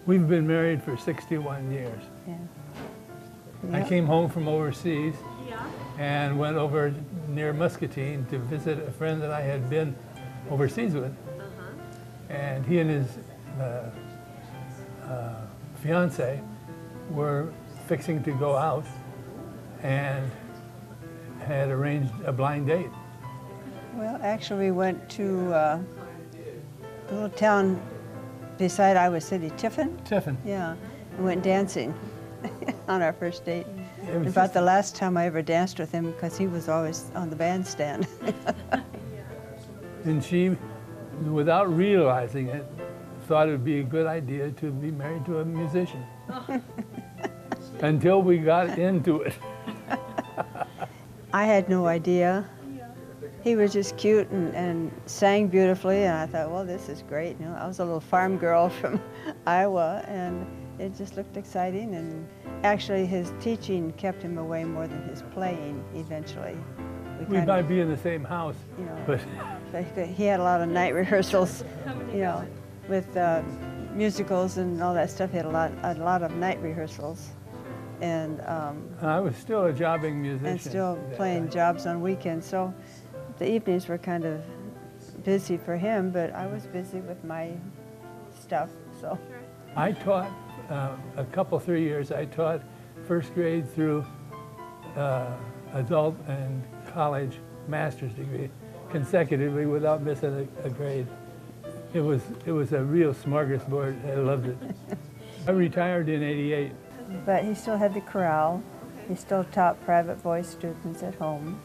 We've been married for 61 years. Yeah. I came home from overseas Yeah. and went over near Muscatine to visit a friend that I had been overseas with. And he and his fiance were fixing to go out and had arranged a blind date. Well, actually, we went to a little town beside Iowa City, Tiffin. Tiffin. Yeah, we went dancing on our first date. It was About just- the last time I ever danced with him, because he was always on the bandstand. And she, without realizing it, thought it would be a good idea to be married to a musician. Until we got into it. I had no idea. He was just cute and sang beautifully, and I thought, well, this is great. You know, I was a little farm girl from Iowa, and it just looked exciting. And actually, his teaching kept him away more than his playing. Eventually, We might be in the same house, you know, but he had a lot of night rehearsals, you know, with musicals and all that stuff. He had a lot of night rehearsals, and I was still a jobbing musician. and still playing jobs on weekends. So the evenings were kind of busy for him, but I was busy with my stuff. So I taught a couple, 3 years. I taught first grade through adult and college master's degree consecutively without missing a grade. It was a real smorgasbord. I loved it. I retired in '88. but he still had the chorale. He still taught private voice students at home.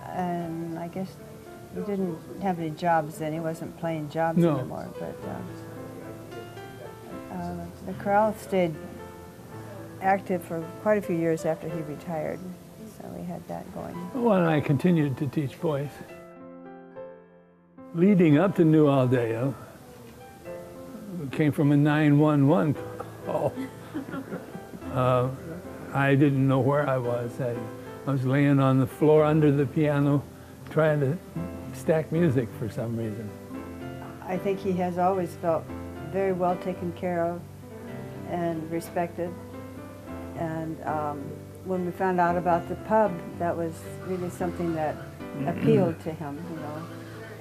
And I guess he didn't have any jobs then. He wasn't playing jobs No. anymore. But the chorale stayed active for quite a few years after he retired. So we had that going. Well, and I continued to teach voice. Leading up to New Aldaya, came from a 911 call. I didn't know where I was. I was laying on the floor under the piano trying to stack music for some reason. I think he has always felt very well taken care of and respected. And when we found out about the pub, that was really something that appealed to him, you know.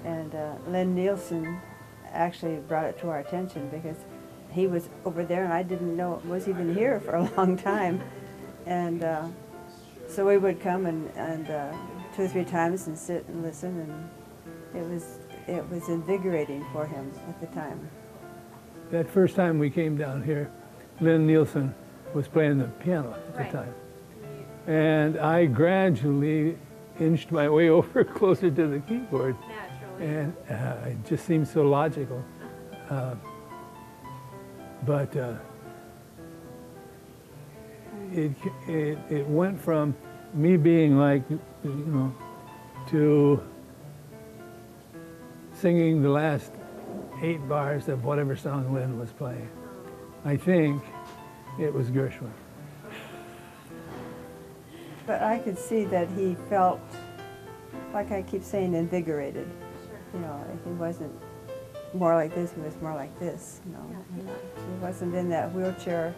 And Len Nielsen actually brought it to our attention because he was over there and I didn't know it was even here for a long time. And so we would come and 2 or 3 times and sit and listen, and it was invigorating for him at the time. That first time we came down here, Len Nielsen was playing the piano at the time. And I gradually inched my way over closer to the keyboard. Naturally. And it just seemed so logical. But it went from me being like, you know, to singing the last 8 bars of whatever song Lynn was playing. I think it was Gershwin. But I could see that he felt, like I keep saying, invigorated. You know, he wasn't more like this, he was more like this, you know. He wasn't in that wheelchair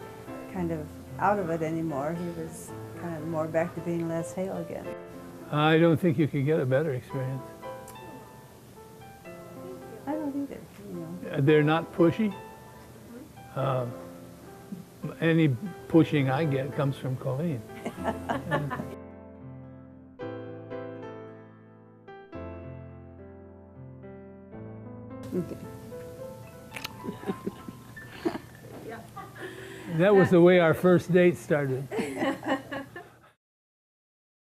kind of out of it anymore. He was kind of more back to being Les Hale again. I don't think you could get a better experience. I don't either, you know. They're not pushy. Any pushing I get comes from Colleen. Okay. That was the way our first date started.